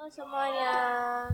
semuanya.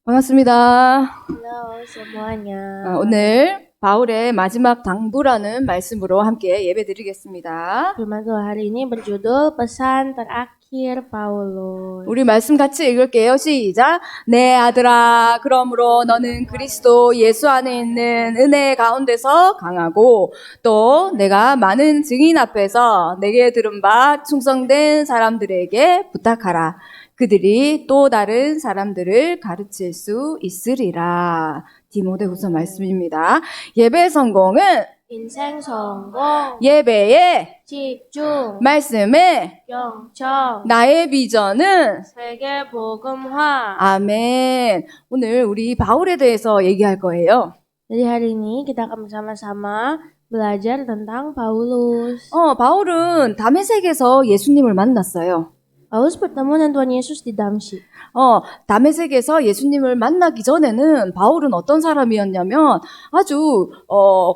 반갑습니다. Halo semuanya. 오늘 바울의 마지막 당부라는 말씀으로 함께 예배드리겠습니다. Firman Tuhan hari ini berjudul Pesan Terakhir Paulus. 우리 말씀 같이 읽을게요. 시작. 내 아들아, 그러므로 너는 그리스도 예수 안에 있는 은혜 가운데서 강하고 또 내가 많은 증인 앞에서 내게 들은 바 충성된 사람들에게 부탁하라. 그들이 또 다른 사람들을 가르칠 수 있으리라. 디모데후서 말씀입니다. 예배 성공은 인생 성공, 예배에 집중, 말씀에 영청, 나의 비전은 세계 복음화. 아멘. 오늘 우리 바울에 대해서 얘기할 거예요. Jadi hari ini kita akan bersama-sama belajar tentang Paulus. 바울은 다메섹에서 예수님을 만났어요. Paulus bertemu dengan Tuhan Yesus di Damsyik. 다메섹에서 예수님을 만나기 전에는 바울은 어떤 사람이었냐면 아주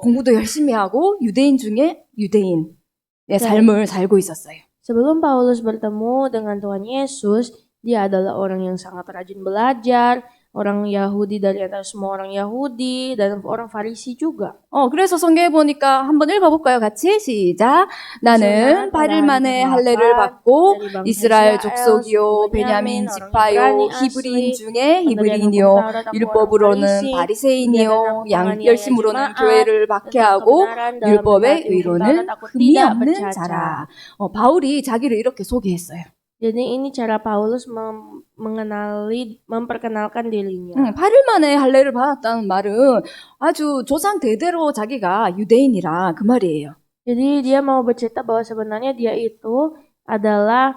공부도 열심히 하고 유대인 중에 유대인의 삶을 살고 있었어요. Sebelum Paulus bertemu dengan Tuhan Yesus, dia adalah orang yang sangat rajin belajar, orang Yahudi dari antara semua orang Yahudi, dan orang Farisi juga. 그래서 성경에 보니까 한번 읽어볼까요? 같이 시작. 나는 8일 만에 할례를 받고 이스라엘 족속이요 베냐민 지파요 히브리인 중에 히브리인이요 율법으로는 바리새인이요 열심으로는 교회를 박해하고 율법의 의로는 흠이 없는 자라. 바울이 자기를 이렇게 소개했어요. Jadi ini cara Paulus memperkenalkan dirinya. 8일 만에 할례를 받았다는 말은 아주 조상 대대로 자기가 유대인이라 그 말이에요. Jadi dia mau bercerita bahwa sebenarnya dia itu adalah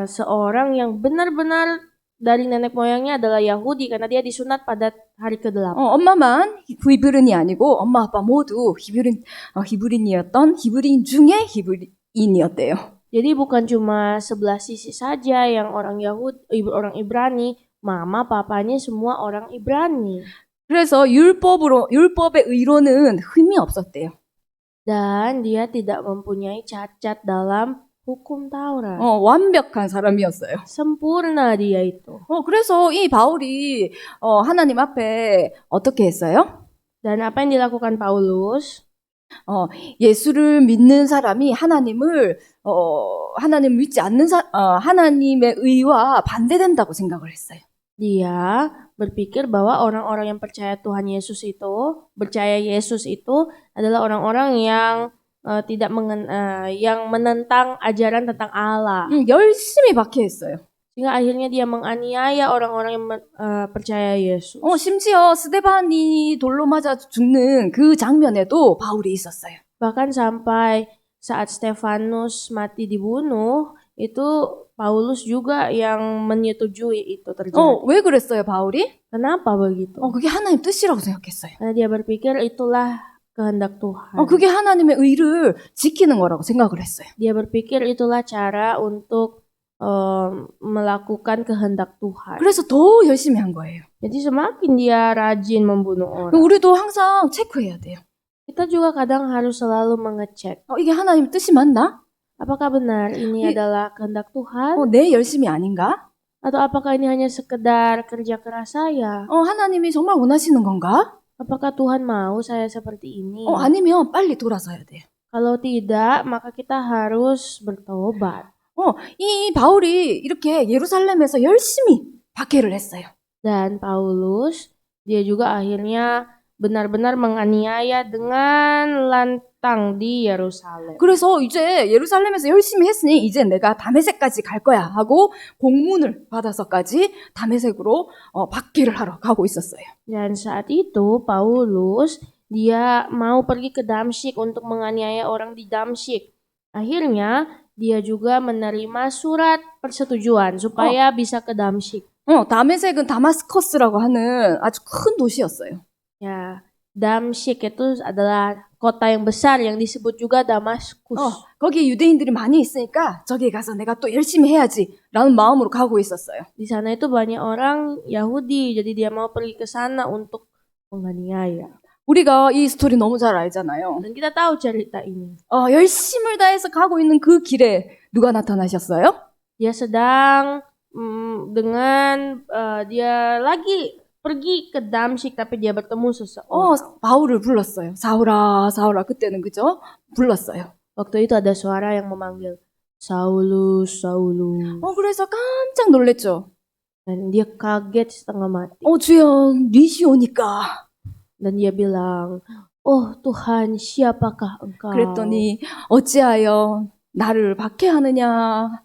seorang yang benar-benar dari nenek moyangnya adalah Yahudi karena dia disunat pada hari ke-8. 엄마만 히브리인이 아니고 엄마 아빠 모두 히브리인이었던 히브리인 중에 히브리인이었대요. Jadi bukan cuma sebelah sisi saja yang orang Yahudi, orang Ibrani, mama papanya semua orang Ibrani. 그래서 율법의 의로는 흠이 없었대요. Dan dia tidak mempunyai cacat dalam hukum Taurat. 완벽한 사람이었어요. Sempurna dia itu. 그래서 이 바울이 하나님 앞에 어떻게 했어요? Dan apa yang dilakukan Paulus? 예수를 믿는 사람이 하나님을 믿지 않는 하나님의 의와 반대된다고 생각을 했어요. Dia berpikir bahwa orang-orang yang percaya Tuhan Yesus itu, percaya Yesus itu adalah orang-orang yang yang menentang ajaran tentang Allah. 열심히 박해했어요. Sehingga akhirnya dia menganiaya orang-orang yang percaya Yesus. 심지어 스데반이 돌로 맞아 죽는 그 장면에도 바울이 있었어요. Bahkan sampai saat Stefanus mati dibunuh, itu Paulus juga yang menyetujui itu terjadi. 왜 그랬어요, 바울이? Kenapa begitu? 그게 하나님 뜻이라고 생각했어요. Karena dia berpikir itulah kehendak Tuhan. 그게 하나님의 의를 지키는 거라고 생각을 했어요. Dia berpikir itulah cara untuk melakukan kehendak Tuhan. 그래서 더 열심히 한 거예요. Jadi semakin dia rajin membunuh orang. 우리도 항상 체크해야 돼요. Kita juga kadang harus selalu mengecek. 이게 하나님 뜻이 맞나? Apakah benar ini adalah kehendak Tuhan? 내 열심이 아닌가? Atau apakah ini hanya sekedar kerja keras saya? 하나님이 정말 원하시는 건가? Apakah Tuhan mau saya seperti ini? 아니면 빨리 돌아서야 돼요. Kalau tidak, maka kita harus bertobat. 이 바울이 이렇게 예루살렘에서 열심히 박해를 했어요. Dan Paulus, dia juga akhirnya benar-benar menganiaya dengan lantang di Yerusalem. 그래서 이제 예루살렘에서 열심히 했으니 이제 내가 다메섹까지 갈 거야 하고 공문을 받아서까지 다메섹으로 박해를 하러 가고 있었어요. Dan saat itu Paulus, dia mau pergi ke Damsyik untuk menganiaya orang di Damsyik. Akhirnya dia juga menerima surat persetujuan supaya bisa ke Damsyik. 다메섹은 다마스커스라고 하는 아주 큰 도시였어요. Ya, Damsyik itu adalah kota yang besar yang disebut juga Damaskus. 거기 유대인들이 많이 있으니까 저기 가서 내가 또 열심히 해야지라는 마음으로 가고 있었어요. Di sana itu banyak orang Yahudi, jadi dia mau pergi ke sana untuk menganiaya. 우리가 이 스토리 너무 잘 알잖아요. Dan kita tahu cerita ini. 열심을 다해서 가고 있는 그 길에 누가 나타나셨어요? Dia sedang dengan dia lagi pergi ke Damsyik tapi dia bertemu seseorang. 바울을 불렀어요. 사울아, 사울아. 그때는 그죠? 불렀어요. Waktu itu ada suara yang memanggil, Saulus, Saulus. 그래서 깜짝 놀랬죠. Dan dia kaget setengah mati. 주여, 니시오니까. Dan dia bilang, oh Tuhan, siapakah engkau? 그랬더니 어찌하여 나를 박해하느냐.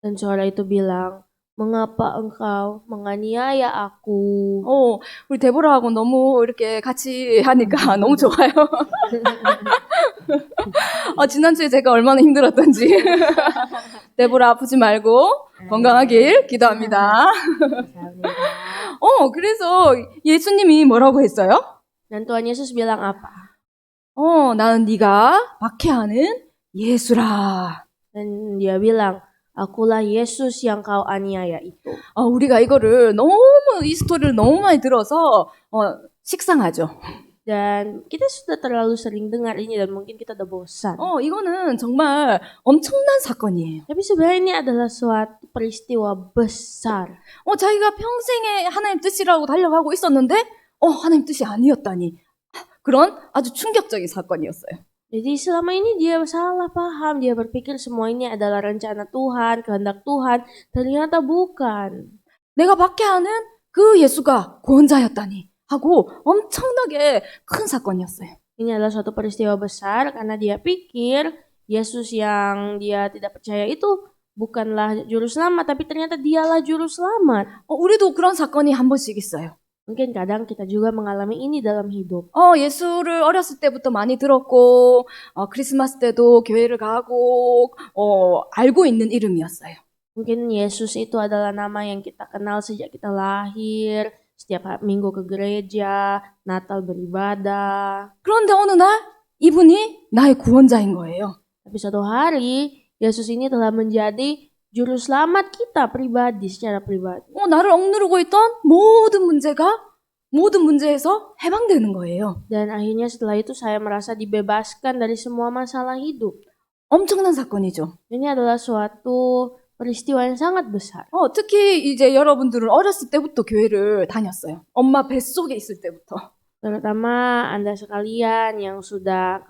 Dan suara itu bilang, mengapa engkau menganiaya aku? 우리 데보라하고 너무 이렇게 같이 하니까 너무 좋아요. 지난주에 제가 얼마나 힘들었던지. 데보라 아프지 말고 건강하길 기도합니다. 감사합니다. 그래서 예수님이 뭐라고 했어요? Dan Tuhan Yesus bilang apa? 나는 네가 박해하는 예수라. Dan dia bilang, akulah Yesus yang kau aniaya itu. 우리가 이거를 이 스토리를 너무 많이 들어서 식상하죠. Dan kita sudah terlalu sering dengar ini dan mungkin kita udah bosan. 이거는 정말 엄청난 사건이에요. Tapi sebenarnya ini adalah suatu peristiwa besar. 자기가 평생에 하나님 뜻이라고 달려가고 있었는데 하나님 뜻이 아니었다니. 그런 아주 충격적인 사건이었어요. Jadi selama ini dia salah paham, dia berpikir semua ini adalah rencana Tuhan, kehendak Tuhan, ternyata bukan. 내가 박해하는 그 예수가 구원자였다니 하고 엄청나게 큰 사건이었어요. Ini adalah suatu peristiwa besar karena dia pikir Yesus yang dia tidak percaya itu bukanlah juru selamat, tapi ternyata dialah juru selamat. 우리도 그런 사건이 한 번씩 있어요. Mungkin kadang kita juga mengalami ini dalam hidup. 예수를 어렸을 때부터 많이 들었고, 크리스마스 때도 교회를 가고, 알고 있는 이름이었어요. Mungkin Yesus itu adalah nama yang kita kenal sejak kita lahir, setiap minggu ke gereja, Natal beribadah. 그런데 어느 날 이분이 나의 구원자인 거예요. Tapi suatu hari, Yesus ini telah menjadi juru selamat kita pribadi, secara pribadi. 나를 억누르고 있던 모든 문제에서 해방되는 거예요. Dan akhirnya setelah itu saya merasa dibebaskan dari semua masalah hidup. 엄청난 사건이죠. Ini adalah suatu peristiwa yang sangat besar. 특히 이제 여러분들은 어렸을 때부터 교회를 다녔어요. 엄마 뱃속에 있을 때부터. Terutama Anda sekalian yang sudah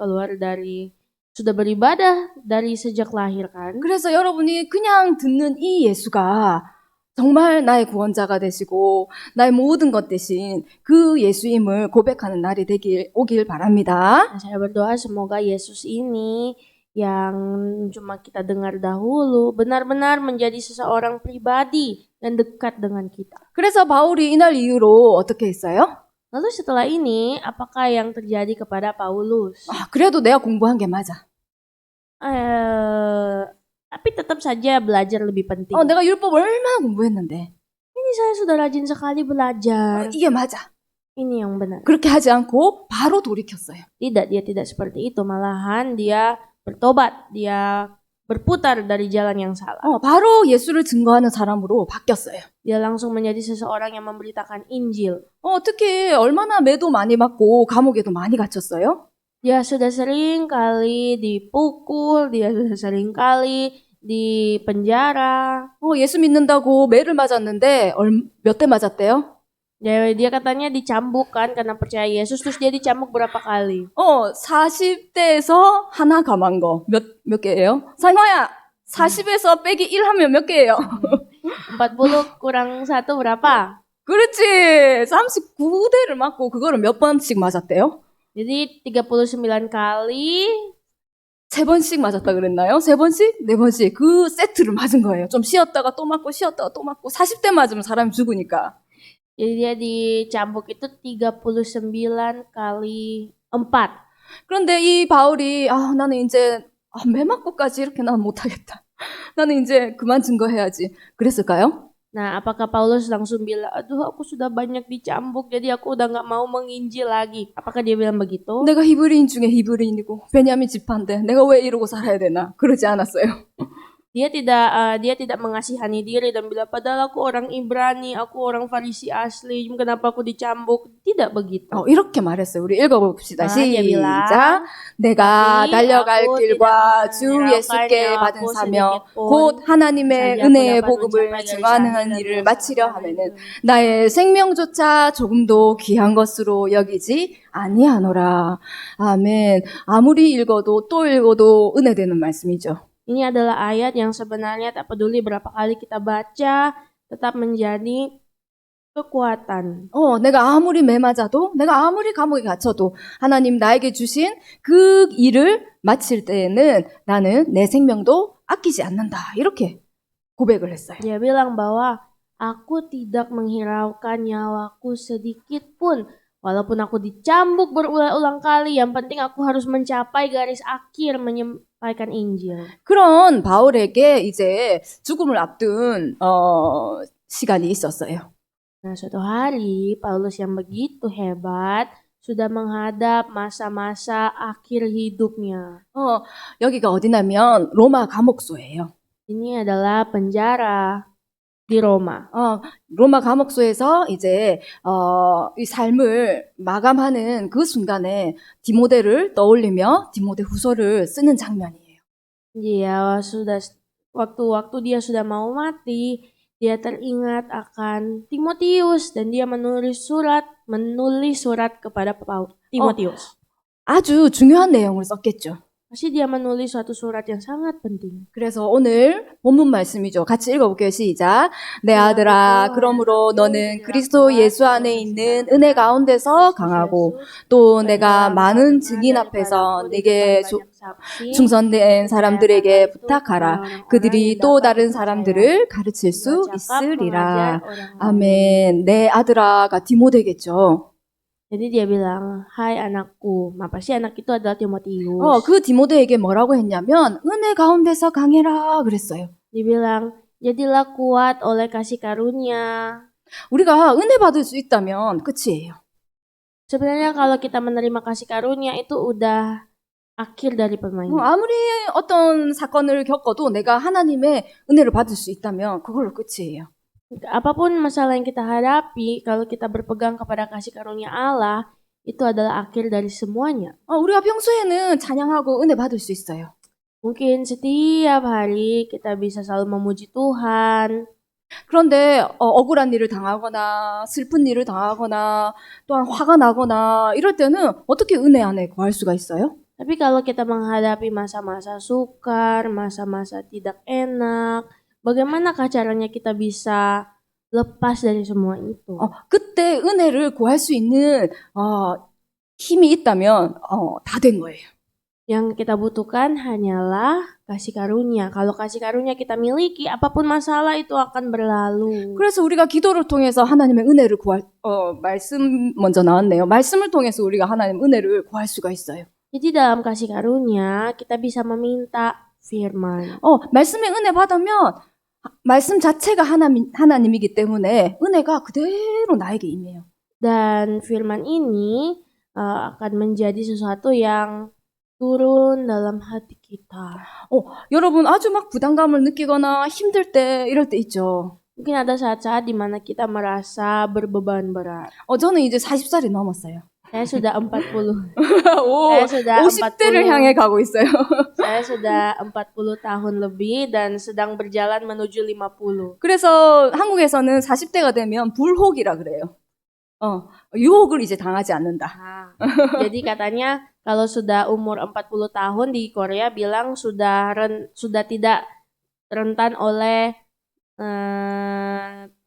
beribadah dari sejak lahir kan. 그래서 여러분이 그냥 듣는 이 예수가 정말 나의 구원자가 되시고 나의 모든 것 대신 그 예수임을 고백하는 날이 오길 바랍니다. Saya berdoa semoga Yesus ini yang cuma kita dengar dahulu benar-benar menjadi seseorang pribadi dan dekat dengan kita. 그래서 바울이 이날 이후로 어떻게 했어요? Lalu setelah ini, apakah yang terjadi kepada Paulus? 그래도 내가 공부한 게 맞아. Tapi tetap saja belajar lebih penting. 내가 율법 얼마나 공부했는데. Ini saya sudah rajin sekali belajar. 이게 맞아. Ini yang benar. 그렇게 하지 않고 바로 돌이켰어요. Tidak, dia tidak seperti itu. Malahan dia bertobat. Dia berputar dari jalan yang salah. 바로 예수를 증거하는 사람으로 바뀌었어요. Dia langsung menjadi seseorang yang memberitakan Injil. 특히 얼마나 매도 많이 맞고 감옥에도 많이 갇혔어요. Dia sudah sering kali dipukul, dia sudah sering kali di penjara. 예수 믿는다고 매를 맞았는데 몇 대 맞았대요? Dia katanya dicambuk kan karena percaya Yesus, terus dia dicambuk berapa kali? 40대에서 하나 감한 거 몇 개예요? 상화야, 40에서 빼기 1 하면 몇 개예요? 40 kurang 1 berapa? 그렇지. 39대를 맞고 그거를 몇 번씩 맞았대요? Jadi 39 kali 3번씩 맞았다 그랬나요? 3번씩? 4번씩 그 세트를 맞은 거예요. 좀 쉬었다가 또 맞고 쉬었다가 또 맞고 40대 맞으면 사람이 죽으니까. Jadi dia dicambuk itu 39 kali 4. 그런데 이 바울이 나는 이제 매 맞고까지 이렇게 나는 못하겠다. 나는 이제 그만 증거해야지. 그랬을까요? Nah, apakah Paulus langsung bilang, aduh aku sudah banyak dicambuk, jadi aku udah gak mau menginjil lagi. Apakah dia bilang begitu? 내가 히브리인 중에 히브리인이고 베냐민 지파인데 내가 왜 이러고 살아야 되나? 그러지 않았어요. Dia tidak mengasihani diri dan bilang padahal aku orang Ibrani, aku orang Farisi asli, kenapa aku dicambuk? Tidak begitu. 이렇게 말했어요. 우리 읽어봅시다. Dia bilang, 시작. 내가 tapi 달려갈 aku 길과 tidak 주 menyerahkan 예수께 받은 nyawaku 사명, sedikit pun, 곧 하나님의 saja aku 은혜의 dapat 복음을 mencapai garis 증언하는 akhir dan 일을 melaksanakan 마치려 hal 하면은 itu. 나의 생명조차 조금도 귀한 것으로 여기지 아니하노라. 아멘. 아무리 읽어도 또 읽어도 은혜되는 말씀이죠. Ini adalah ayat yang sebenarnya tak peduli berapa kali kita baca, tetap menjadi kekuatan. 내가 아무리 매맞아도, 내가 아무리 감옥에 갇혀도 하나님 나에게 주신 그 일을 마칠 때에는 나는 내 생명도 아끼지 않는다. 이렇게 고백을 했어요. Dia bilang bahwa aku tidak menghiraukan nyawaku sedikit pun. Walaupun aku dicambuk berulang-ulang kali, yang penting aku harus mencapai garis akhir menyampaikan Injil. 그런 바울에게 이제 죽음을 앞둔 시간이 있었어요. Nah, suatu hari Paulus yang begitu hebat sudah menghadap masa-masa akhir hidupnya. 여기가 어디냐면 로마 감옥소예요. Ini adalah penjara di Roma. 로마 감옥소에서 이제 이 삶을 마감하는 그 순간에 디모데를 떠올리며 디모데 후서를 쓰는 장면이에요. Dia sudah waktu dia sudah mau mati, dia teringat akan Timotius dan dia menulis surat kepada Timotius. 아주 중요한 내용을 썼겠죠. Pasti dia menulis suatu surat yang sangat penting. 그래서 오늘 본문 말씀이죠. 같이 읽어볼게요. 시작. 내 아들아, 그러므로 너는 그리스도 예수 안에 있는 은혜 가운데서 강하고 또 내가 많은 증인 앞에서 네게 충성된 사람들에게 부탁하라. 그들이 또 다른 사람들을 가르칠 수 있으리라. 아멘. 내 아들아가 디모데겠죠. Jadi dia bilang, hai anakku. Pasti anak itu adalah Timotius. 그 디모데에게 뭐라고 했냐면 은혜 가운데서 강해라 그랬어요. Dibilang, jadilah kuat oleh kasih karunia. 우리가 은혜 받을 수 있다면 끝이에요. Sebenarnya kalau kita menerima kasih karunia itu udah akhir dari permainan. 아무리 어떤 사건을 겪어도 내가 하나님의 은혜를 받을 수 있다면 그걸로 끝이에요. Apapun masalah yang kita hadapi, kalau kita berpegang kepada kasih karunia Allah, itu adalah akhir dari semuanya. 우리가 평소에는 찬양하고 은혜 받을 수 있어요. Mungkin setiap hari kita bisa selalu memuji Tuhan. 그런데 억울한 일을 당하거나 슬픈 일을 당하거나 또한 화가 나거나 이럴 때는 어떻게 은혜 안에 거할 수가 있어요? Tapi kalau kita menghadapi masa-masa sukar, masa-masa tidak enak, bagaimanakah caranya kita bisa lepas dari semua itu? 그때 은혜를 구할 수 있는 힘이 있다면 다 된 거예요. Yang kita butuhkan hanyalah kasih karunia. Kalau kasih karunia kita miliki, apapun masalah itu akan berlalu. 그래서 우리가 기도를 통해서 하나님의 은혜를 구할 말씀 먼저 나왔네요. 말씀을 통해서 우리가 하나님 은혜를 구할 수가 있어요. Jadi dalam kasih karunia kita bisa meminta firman. 말씀의 은혜 받으면 말씀 자체가 하나님이기 때문에 은혜가 그대로 나에게 임해요. Dan firman ini akan menjadi sesuatu yang turun dalam hati kita. 여러분 아주 막 부담감을 느끼거나 힘들 때 이럴 때 있죠. Mungkin ada saat-saat di mana kita merasa berbeban berat. 저는 이제 40살이 넘었어요. Saya sudah 40. Saya sudah 50대를 향해 가고 있어요. Saya sudah 40 tahun lebih dan sedang berjalan menuju 50. 그래서 한국에서는 40대가 되면 불혹이라 그래요. 유혹을 이제 당하지 않는다. Jadi katanya kalau sudah umur 40 tahun di Korea bilang sudah tidak rentan oleh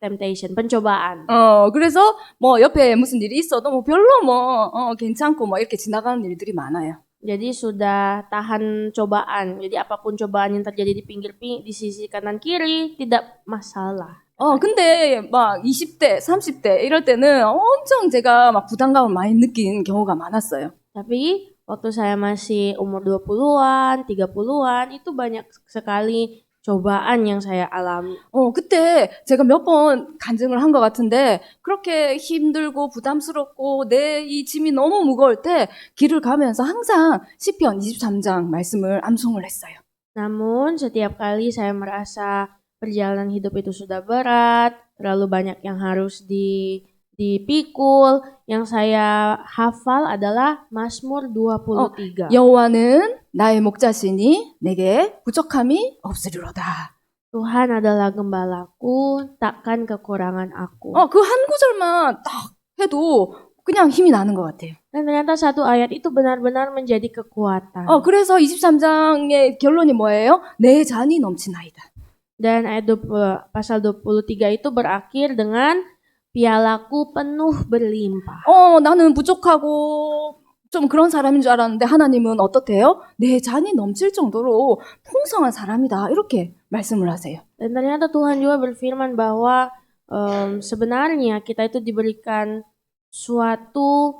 temptation, pencobaan. 그래서 뭐 옆에 무슨 일이 있어도 뭐 별로 괜찮고 뭐 이렇게 지나가는 일들이 많아요. Jadi sudah tahan cobaan. Jadi apapun cobaan yang terjadi di sisi kanan kiri tidak masalah. 근데 막 20대, 30대 이럴 때는 엄청 제가 막 부담감을 많이 느낀 경우가 많았어요. Tapi waktu saya masih umur 20-an, 30-an itu banyak sekali cobaan yang saya alami. 그때 제가 몇 번 간증을 한 것 같은데 그렇게 힘들고 부담스럽고 내 이 짐이 너무 무거울 때 길을 가면서 항상 시편 23장 말씀을 암송을 했어요. Namun setiap kali saya merasa perjalanan hidup itu sudah berat, terlalu banyak yang harus dipikul, yang saya hafal adalah Mazmur 23. 여호와는 나의 목자시니 내게 부족함이 없으리로다. Tuhan adalah gembalaku, takkan kekurangan aku. 그 한 구절만 딱 해도 그냥 힘이 나는 것 같아요. Dan ternyata satu ayat itu benar-benar menjadi kekuatan. 그래서 23장의 결론이 뭐예요? 내 잔이 넘치나이다. Dan pasal 23 itu berakhir dengan pialaku penuh berlimpah. 나는 부족하고 좀 그런 사람인 줄 알았는데 하나님은 어떻대요? 내 잔이 넘칠 정도로 풍성한 사람이다. 이렇게 말씀을 하세요. Dan ternyata Tuhan juga berfirman bahwa sebenarnya kita itu diberikan suatu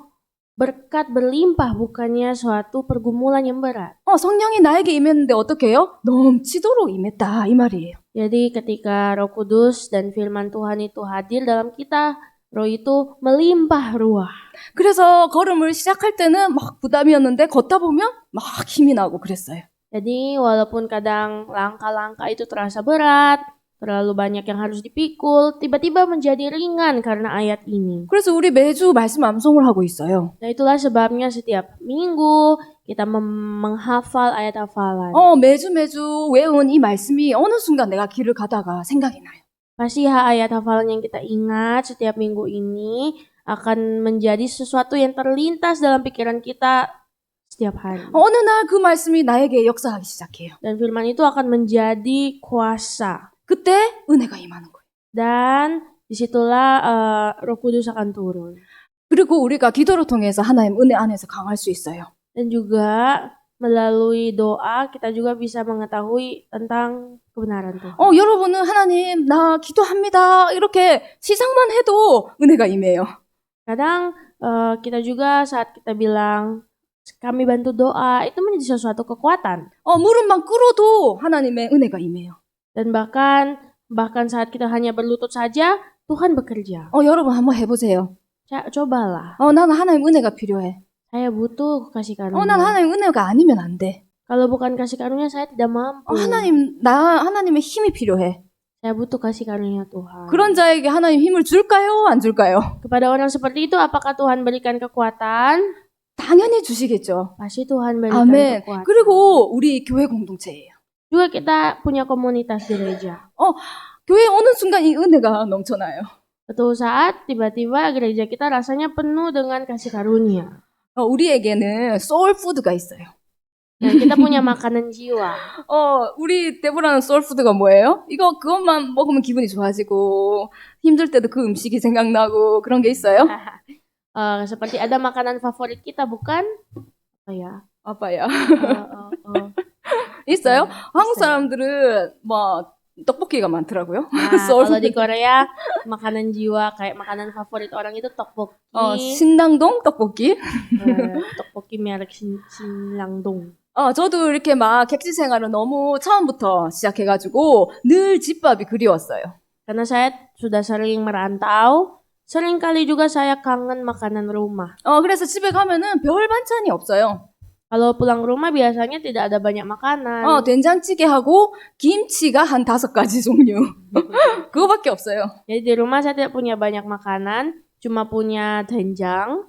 berkat berlimpah, bukannya suatu pergumulan yang berat. 성령이 나에게 임했는데 어떻게 해요? 넘치도록 임했다. 이 말이에요. Jadi ketika Roh Kudus dan firman Tuhan itu hadir dalam kita, Roh itu melimpah ruah. 그래서 걸음을 시작할 때는 막 부담이었는데 걷다 보면 막 힘이 나고 그랬어요. Jadi walaupun kadang langkah-langkah itu terasa berat, terlalu banyak yang harus dipikul, tiba-tiba menjadi ringan karena ayat ini. 그래서 우리 매주 말씀 암송을 하고 있어요. Nah itulah sebabnya setiap minggu kita menghafal ayat hafalan. 매주 외운 이 말씀이 어느 순간 내가 길을 가다가 생각이 나요. Pasti ayat hafalan yang kita ingat setiap minggu ini akan menjadi sesuatu yang terlintas dalam pikiran kita setiap hari. 어느 날 그 말씀이 나에게 역사하기 시작해요. Dan firman itu akan menjadi kuasa. 그때 은혜가 임하는 거예요. Dan disitulah Roh Kudus akan turun. 그리고 우리가 기도를 통해서 하나님 은혜 안에서 강할 수 있어요. Dan juga melalui doa kita juga bisa mengetahui tentang kebenaran Tuhan. 여러분은 하나님 나 기도합니다. 이렇게 시작만 해도 은혜가 임해요. Kadang kita juga saat kita bilang kami bantu doa itu menjadi sesuatu kekuatan. 무릎만 꿇어도 하나님의 은혜가 임해요. Dan bahkan saat kita hanya berlutut saja Tuhan bekerja. 여러분 한번 해보세요. Cobalah. 나는 하나님 은혜가 필요해. Saya butuh kasih karunia. 난 하나님 은혜가 아니면 안 돼. Kalau bukan kasih karunia saya tidak mampu. 하나님의 힘이 필요해. Saya butuh kasih karunia Tuhan. 그런 자에게 하나님 힘을 줄까요? 안 줄까요? Kepada orang seperti itu apakah Tuhan berikan kekuatan? 당연히 주시겠죠. Pasti Tuhan berikan 아멘. kekuatan. 그리고 우리 교회 공동체예요. Juga kita punya komunitas gereja. 교회 오는 순간 이 은혜가 넘쳐나요. Suatu saat tiba-tiba gereja kita rasanya penuh dengan kasih karunia. 우리에게는 소울푸드가 있어요. Dan kita punya makanan jiwa. 우리 데보라는 소울푸드가 뭐예요? 그것만 먹으면 기분이 좋아지고 힘들 때도 그 음식이 생각나고 그런 게 있어요? Seperti ada makanan favorit kita bukan? Apa ya? 아빠야. 있어요? 한국 사람들은 뭐 떡볶이가 많더라고요. Kalau di Korea makanan jiwa kayak makanan favorit orang itu tteokbokki. 신당동 떡볶이. Tteokbokki merek 신랑동. 저도 이렇게 막 객지 생활을 너무 처음부터 시작해가지고 늘 집밥이 그리웠어요. Karena saya sudah sering merantau, seringkali juga saya kangen makanan rumah. 그래서 집에 가면은 별 반찬이 없어요. Kalau pulang rumah biasanya tidak ada banyak makanan. 된장찌개하고 김치가 한 5가지 종류. 그거밖에 없어요. Jadi di rumah saya tidak punya banyak makanan, cuma punya 된장,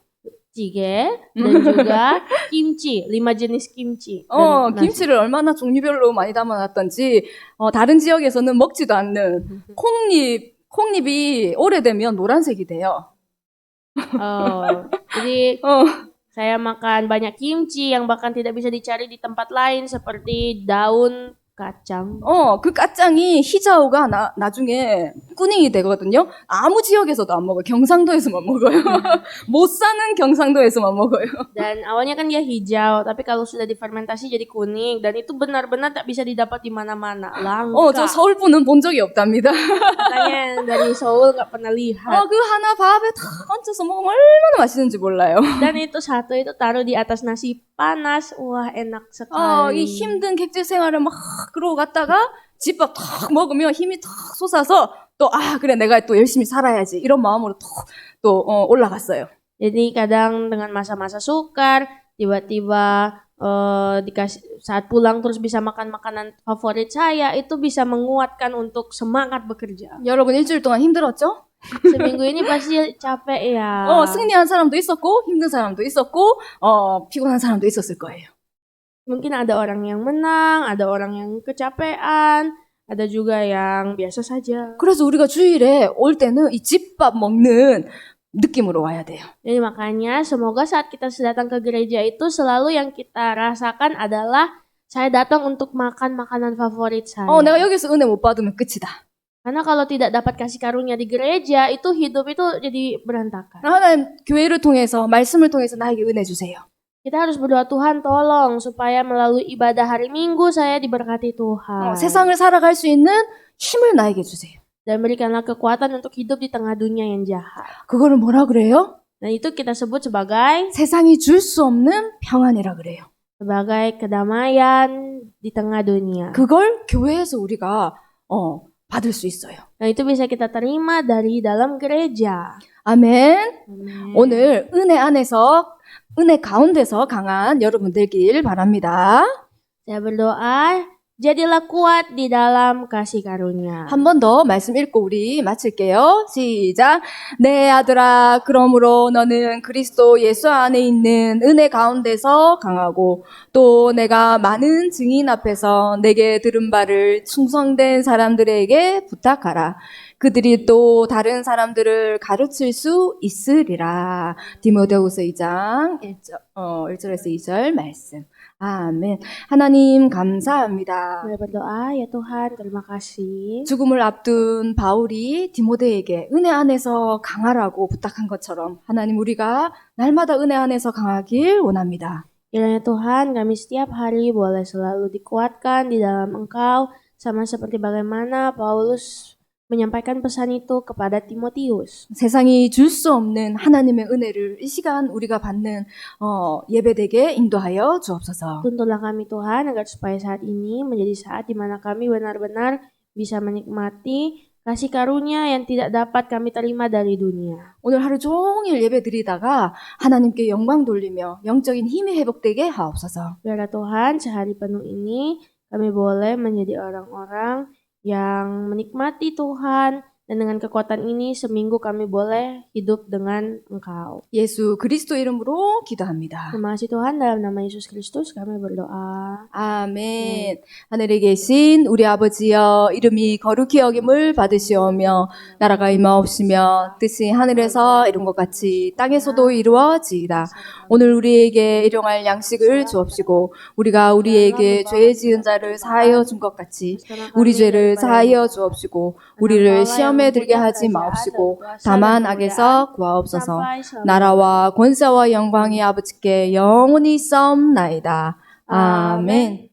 찌개, dan juga kimchi, 5 jenis kimchi. 김치를 얼마나 종류별로 많이 담아놨던지 다른 지역에서는 먹지도 않는 콩잎이 오래되면 노란색이 돼요. Jadi saya makan banyak kimchi yang bahkan tidak bisa dicari di tempat lain seperti daun kacang. 그 까짱이 히자오가 나중에 꾸닝이 되거든요. 아무 지역에서도 안 먹어요. 경상도에서만 먹어요. 못 사는 경상도에서만 먹어요. Dan awalnya kan dia hijau, tapi kalau sudah difermentasi jadi kuning dan itu benar-benar tak bisa didapat di mana-mana. Langka. 저 서울 분은 본 적이 없답니다. Katanya dari Seoul nggak pernah lihat. 그 하나 밥에 다 얹혀서 먹으면 얼마나 맛있는지 몰라요. Dan itu satu itu taruh di atas nasi panas. Wah, enak sekali. 이 힘든 객지 생활을 막 그러고 갔다가 집밥 탁 먹으면 힘이 탁 솟아서 또 그래 내가 또 열심히 살아야지 이런 마음으로 또 올라갔어요. Jadi kadang dengan masa-masa sukar tiba-tiba dikasih saat pulang terus bisa makan makanan favorit saya, itu bisa menguatkan untuk semangat bekerja. 여러분 일주일 동안 힘들었죠? Seminggu ini pasti capek ya. 승리한 사람도 있었고 힘든 사람도 있었고 피곤한 사람도 있었을 거예요. Mungkin ada orang yang menang, ada orang yang kecapean, ada juga yang biasa saja. 그래서 우리가 주일에 올 때는 이 집밥 먹는 느낌으로 와야 돼요. Jadi makanya semoga saat kita datang ke gereja itu selalu yang kita rasakan adalah saya datang untuk makan makanan favorit saya. 내가 여기서 은혜 못 받으면 끝이다. Karena kalau tidak dapat kasih karunia di gereja, itu hidup itu jadi berantakan. 하나님 교회를 통해서 말씀을 통해서 나에게 은혜 주세요. Kita harus berdoa, Tuhan tolong supaya melalui ibadah hari Minggu saya diberkati Tuhan. 세상을 살아갈 수 있는 힘을 나에게 주세요. Dan berikanlah kekuatan untuk hidup di tengah dunia yang jahat. 그거를 뭐라 그래요? Dan itu kita sebut sebagai 세상이 줄 수 없는 평안이라 그래요. sebagai kedamaian di tengah dunia. 그걸 교회에서 우리가 받을 수 있어요. Nah, itu bisa kita terima dari dalam gereja. 아멘. Amin. 오늘 은혜 가운데서 강한 여러분 되길 바랍니다. Saya berdoa, jadilah kuat di dalam kasih karunia. 한 번 더 말씀 읽고 우리 마칠게요. 시작. 내 아들아, 그러므로 너는 그리스도 예수 안에 있는 은혜 가운데서 강하고 또 내가 많은 증인 앞에서 내게 들은 바를 충성된 사람들에게 부탁하라. 그들이 또 다른 사람들을 가르칠 수 있으리라. 디모데후서 2장 1절에서 2절 말씀. 아멘. 하나님 감사합니다. Saya berdoa, ya Tuhan, terima kasih. 죽음을 앞둔 바울이 디모데에게 은혜 안에서 강하라고 부탁한 것처럼 하나님 우리가 날마다 은혜 안에서 강하길 원합니다. Kiranya Tuhan, kami setiap hari boleh selalu dikuatkan di dalam Engkau, sama seperti bagaimana Paulus menyampaikan pesan itu kepada Timotius. 세상이 줄 수 없는 하나님의 은혜를 이 시간 우리가 받는 예배되게 인도하여 주옵소서. Tuntunlah kami Tuhan agar supaya saat ini menjadi saat di mana kami benar-benar bisa menikmati kasih karunia yang tidak dapat kami terima dari dunia. 오늘 하루 종일 예배 드리다가 하나님께 영광 돌리며 영적인 힘이 회복되게 하옵소서. Biarlah Tuhan sehari penuh ini kami boleh menjadi orang-orang yang menikmati Tuhan, dan dengan kekuatan ini seminggu kami boleh hidup dengan Engkau. 예수 그리스도 이름으로 기도합니다. Terima kasih Tuhan, dalam nama Yesus Kristus kami berdoa. 아멘. 하늘에 계신 우리 아버지여, 이름이 거룩히 여김을 받으시오며 나라가 임하옵시며 뜻이 하늘에서 이룬 것 같이 땅에서도 이루어지이다. 오늘 우리에게 일용할 양식을 주옵시고 우리가 우리에게 죄 지은 자를 사하여 준 것 같이 우리 죄를 사하여 주옵시고 우리를 시험에 들게 하지 마옵시고 다만 악에서 구하옵소서. 나라와 권세와 영광이 아버지께 영원히 있사옵나이다. 아멘.